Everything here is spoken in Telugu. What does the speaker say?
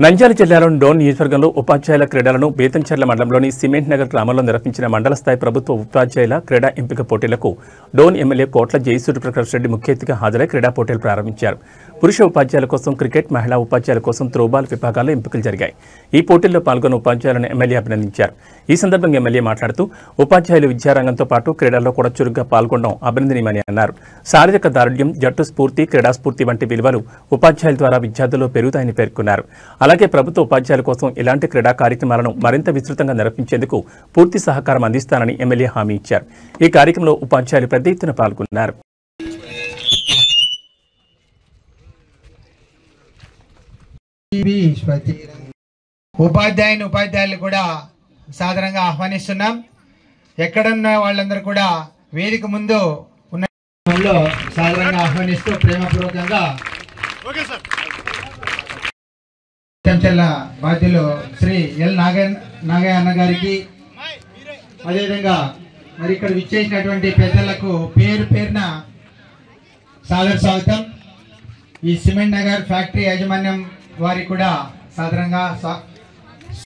నంద్యాల జిల్లాలోని డోన్ నియోజకవర్గంలో ఉపాధ్యాయుల క్రీడలను బేతంచెర్ల మండలంలోని సిమెంట్ నగర్ గ్రామంలో నిర్వహించిన మండల స్థాయి ప్రభుత్వ ఉపాధ్యాయుల క్రీడా ఎంపిక పోటీలకు డోన్ ఎమ్మెల్యే కోట్ల జయసూర్యప్రకాష్ రెడ్డి ముఖ్య అతిథిగా హాజరై క్రీడా పోటీలు ప్రారంభించారు. పురుష ఉపాధ్యాయుల కోసం క్రికెట్, మహిళా ఉపాధ్యాయుల కోసం త్రోబాల్ విభాగాల్లో ఎంపికలు జరిగాయి. ఈ పోటీల్లో పాల్గొన్న ఉపాధ్యాయులను ఎమ్మెల్యే అభినందించారు. ఈ సందర్భంగా ఎమ్మెల్యే మాట్లాడుతూ ఉపాధ్యాయులు విద్యారంగంతో పాటు క్రీడల్లో కూడా చురుగ్గా పాల్గొనడం అభినందనీయమని అన్నారు. శారీరక దారుఢ్యం, జట్టు స్ఫూర్తి, క్రీడా స్ఫూర్తి వంటి విలువలు ఉపాధ్యాయుల ద్వారా విద్యార్థుల్లో పెరుగుతాయని పేర్కొన్నారు. అలాగే ప్రభుత్వ ఉపాధ్యాయుల కోసం ఇలాంటి క్రీడా కార్యక్రమాలను మరింత విస్తృతంగా నిర్వహించేందుకు పూర్తి సహకారం అందిస్తానని ఎమ్మెల్యే హామీ ఇచ్చారు. ఈ కార్యక్రమంలో ఉపాధ్యాయులు పెద్ద ఎత్తున పాల్గొన్నారు. ఉపాధ్యాయులు కూడా సాధారణంగా ఆహ్వానిస్తున్నాం. ఎక్కడున్న వాళ్ళందరూ కూడా వేదిక ముందు ఉన్న సాధారణంగా ఆహ్వానిస్తూ ప్రేమపూర్వకంగా బాధ్యులు శ్రీ ఎల్ నాగయ్య అన్న గారికి, అదేవిధంగా మరి ఇక్కడ విచ్చేసినటువంటి పెద్దలకు పేరు పేరున సాదర స్వాగతం. ఈ సిమెంట్ నగర్ ఫ్యాక్టరీ యాజమాన్యం వారికి కూడా సాధారణంగా